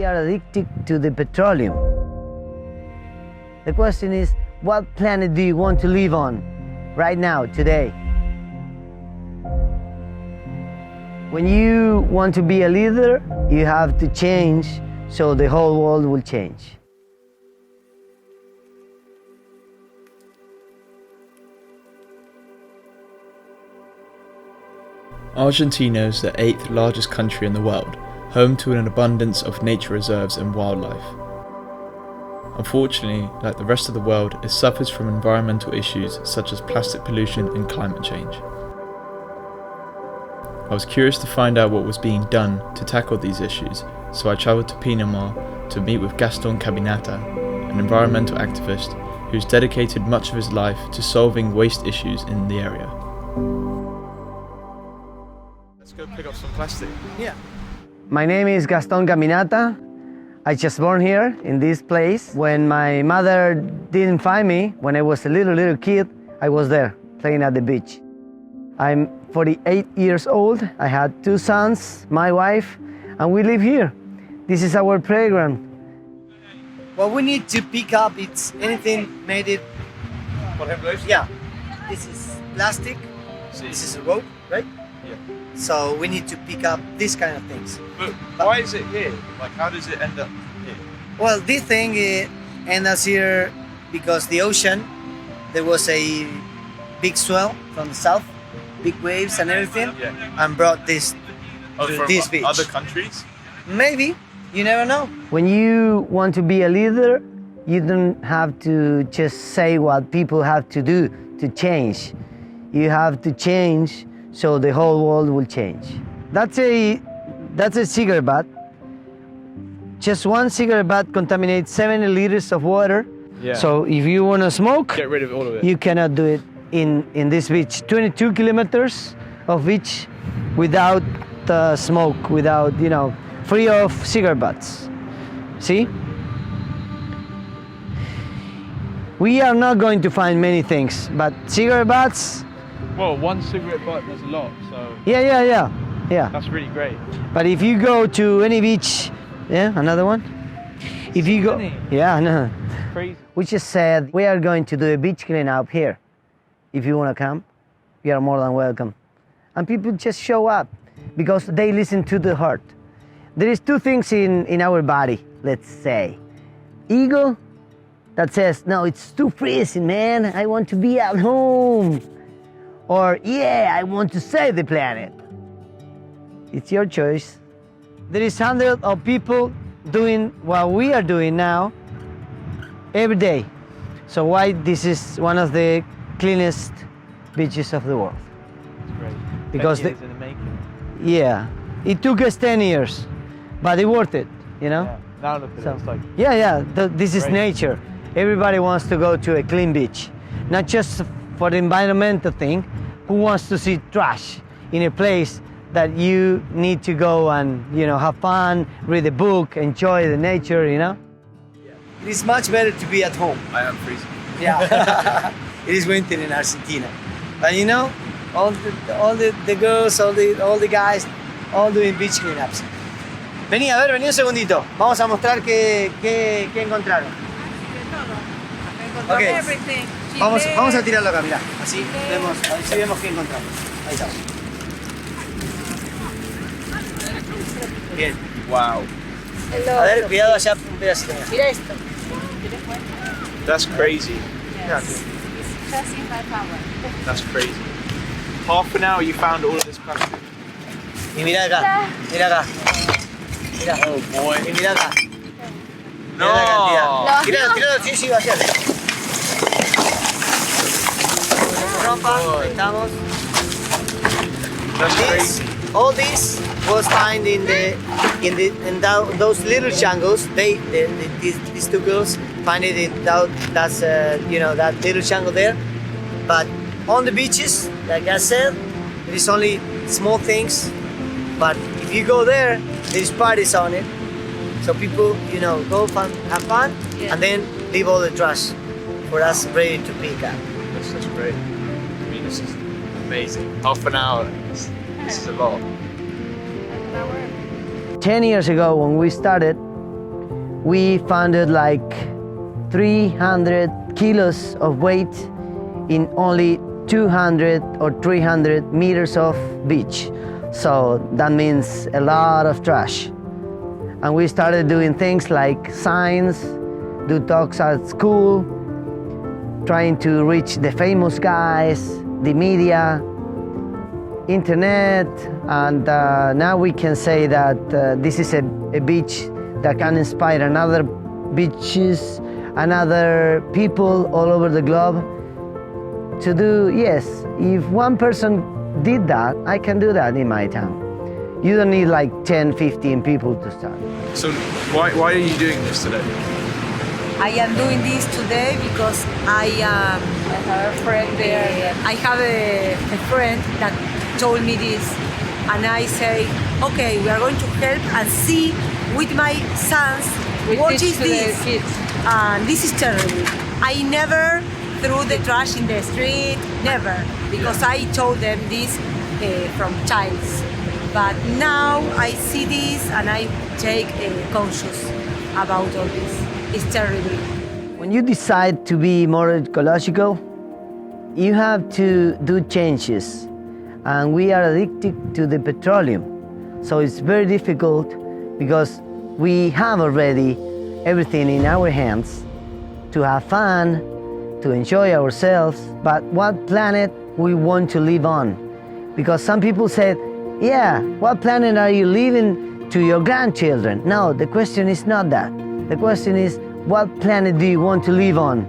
are addicted to the petroleum. The question is, what planet do you want to live on right now, today? When you want to be a leader, you have to change so the whole world will change. Argentina is the 8th largest country in the world, home to an abundance of nature reserves and wildlife. Unfortunately, like the rest of the world, it suffers from environmental issues such as plastic pollution and climate change. I was curious to find out what was being done to tackle these issues, so I travelled to Pinamar to meet with Gaston Caminata, an environmental activist who's dedicated much of his life to solving waste issues in the area. Let's go pick up some plastic. Yeah. My name is Gaston Caminata. I just born here in this place. When my mother didn't find me, when I was a little kid, I was there playing at the beach. I'm 48 years old. I had 2 sons, my wife, and we live here. This is our playground. What we need to pick up, it's anything made it. Por ejemplo, eso? Yeah. This is plastic. Sí. This is a rope, right? Yeah. So we need to pick up these kind of things. But why is it here? Like, how does it end up here? Well, this thing ends up here because the ocean, there was a big swell from the south, big waves and everything, and brought this to this beach. Other countries? Maybe, you never know. When you want to be a leader, you don't have to just say what people have to do to change. You have to change so the whole world will change. That's a cigarette butt. Just one cigarette butt contaminates 70 liters of water. Yeah. So if you want to smoke, Get rid of all of it. you cannot do it in this beach. 22 kilometers of beach without smoke, without, free of cigarette butts. See? We are not going to find many things, but cigarette butts. Well, one cigarette butt does a lot, so Yeah. that's really great. But if you go to any beach, another one. If you go, no. Crazy. We just said we are going to do a beach cleanup here. If you want to come, you are more than welcome. And people just show up because they listen to the heart. There is 2 things in our body, let's say. Ego, that says, no, it's too freezing, man. I want to be at home. Or, I want to save the planet. It's your choice. There is hundreds of people doing what we are doing now every day. So why this is one of the cleanest beaches of the world? That's great. Because 10 years in the making. Yeah, it took us 10 years, but it's worth it, Yeah. Now look at it. It's like this is great. nature. Everybody wants to go to a clean beach, not just for the environmental thing. Who wants to see trash in a place that you need to go and have fun, read a book, enjoy the nature, It is much better to be at home. I am freezing. Yeah, it is winter in Argentina, but all the girls, all the guys, all doing beach cleanups. Vení un segundito. Vamos a mostrar qué encontraron. Okay. Ok. Everything. Vamos a tirarlo acá, mirá. Así vemos, a ver si vemos qué encontramos. Ahí está. Bien. Wow. A ver, cuidado allá, un pedacito. Mira esto. That's crazy. Yes. It's just in my power. That's crazy. Half an hour you found all of this plastic. Y mirá acá, mirá acá. Mirá. Oh boy. Y mirá acá. No. Mirá la cantidad. No. Tiralo, sí, va a ser. Ropa, ahí estamos. That's crazy. All this was found in those little jungles. These 2 girls find it in that little jungle there. But on the beaches, like I said, there is only small things. But if you go there is parties on it. So people, go fun, have fun, and then leave all the trash for us ready to pick up. That's great. I mean, this is amazing. Half an hour. This is a lot. 10 years ago when we started, we founded like 300 kilos of weight in only 200 or 300 meters of beach. So that means a lot of trash. And we started doing things like signs, do talks at school, trying to reach the famous guys, the media, internet, and now we can say that this is a beach that can inspire another beaches and other people all over the globe to do, yes, if one person did that, I can do that in my town. You don't need like 10, 15 people to start. So why are you doing this today? I am doing this today because I have a friend there. I have a friend that told me this, and I say, okay, we are going to help and see with my sons what is this. And this is terrible. I never threw the trash in the street, never, because I told them this from childs. But now I see this and I take conscious about all this. It's terrible. When you decide to be more ecological, you have to do changes. And we are addicted to the petroleum. So it's very difficult because we have already everything in our hands to have fun, to enjoy ourselves, but what planet we want to live on? Because some people said, yeah, what planet are you leaving to your grandchildren? No, the question is not that. The question is, what planet do you want to live on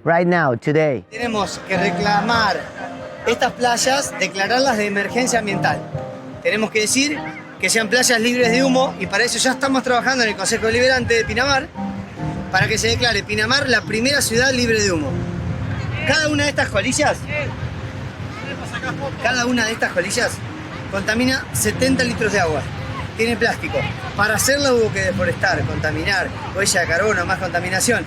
right now, today? Tenemos que reclamar estas playas, declararlas de emergencia ambiental. Tenemos que decir que sean playas libres de humo y para eso ya estamos trabajando en el Consejo Deliberante de Pinamar para que se declare Pinamar la primera ciudad libre de humo. Cada una de estas colillas contamina 70 litros de agua. Tiene plástico. Para hacerlo hubo que deforestar, contaminar, huella de carbono, más contaminación.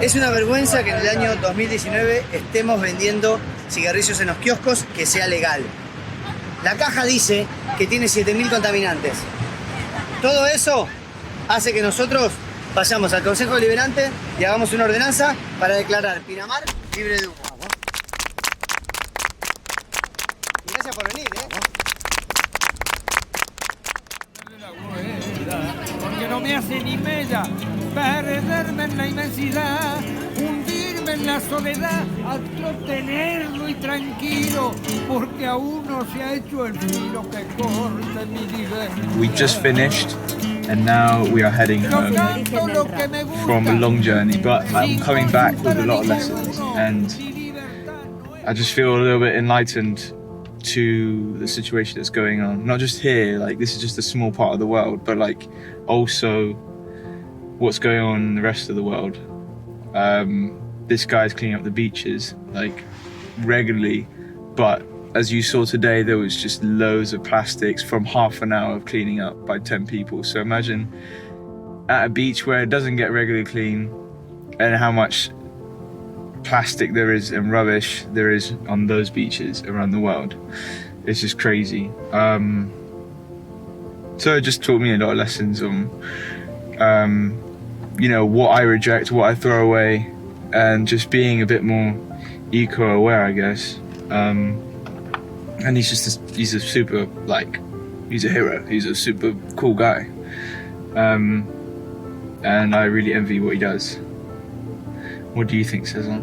Es una vergüenza que en el año 2019 estemos vendiendo cigarrillos en los kioscos, que sea legal. La caja dice que tiene 7.000 contaminantes. Todo eso hace que nosotros vayamos al Consejo Deliberante y hagamos una ordenanza para declarar Pinamar libre de humo. Y gracias por venir, Porque no me hace ni mella perderme en la inmensidad, hundirme en la soledad, hasta tenerlo y tranquilo, porque aún no se ha hecho el filo que corte mi libertad. We just finished and now we are heading home from a long journey, but I'm coming back with a lot of lessons and I just feel a little bit enlightened to the situation that's going on. Not just here, like this is just a small part of the world, but like also what's going on in the rest of the world. This guy's cleaning up the beaches like regularly, but as you saw today, there was just loads of plastics from half an hour of cleaning up by 10 people. So imagine at a beach where it doesn't get regularly clean and how much plastic there is and rubbish there is on those beaches around the world. It's just crazy. So it just taught me a lot of lessons on you know, what I reject, what I throw away, and just being a bit more eco-aware, I guess. And he's a super, like, he's a hero. He's a super cool guy. And I really envy what he does. What do you think, Cesar?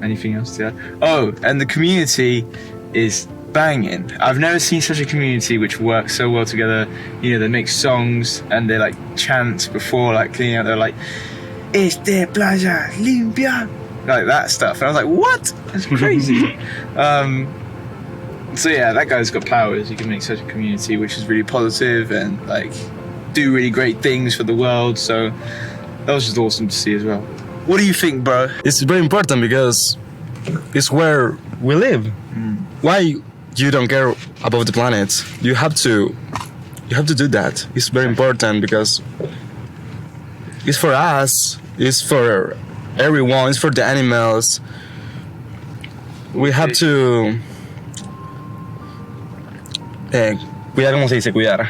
Anything else to add? Oh, and the community is banging. I've never seen such a community which works so well together. You know, they make songs and they like chant before like cleaning out. They're like, "Este playa limpia," like that stuff. And I was like, what? That's crazy. So yeah, that guy's got powers. He can make such a community which is really positive and like do really great things for the world. So that was just awesome to see as well. What do you think, bro? It's very important because it's where we live. Why you don't care about the planet? You have to do that. It's very important because it's for us, it's for everyone, it's for the animals. We have to cuidar.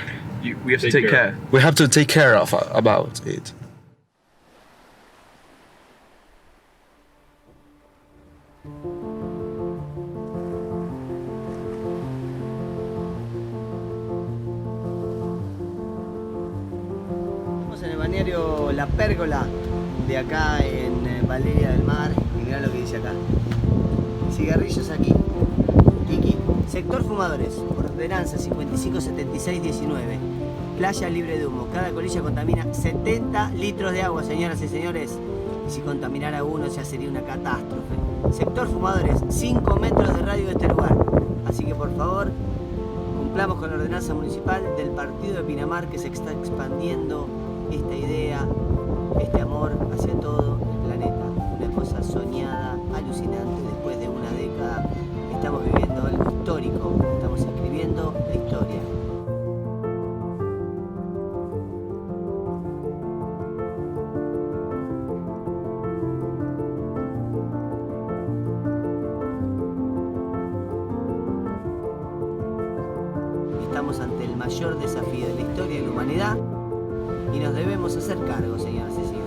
We have to take care. We have to take care of about it. Estamos en el balneario La Pérgola de acá en Valeria del Mar y mirá lo que dice acá. Cigarrillos aquí. Tiki. Sector fumadores. Ordenanza 557619. Playa libre de humo. Cada colilla contamina 70 litros de agua, señoras y señores. Y si contaminara uno ya sería una catástrofe. Sector fumadores. 5 metros de radio de este lugar. Así que por favor, cumplamos con la ordenanza municipal del partido de Pinamar, que se está expandiendo esta idea, este amor hacia todo el planeta. Una cosa soñada, alucinante. Después de una década estamos viviendo algo histórico, estamos escribiendo la historia. Estamos ante el mayor desafío de la historia de la humanidad y nos debemos hacer cargo, señoras y señores.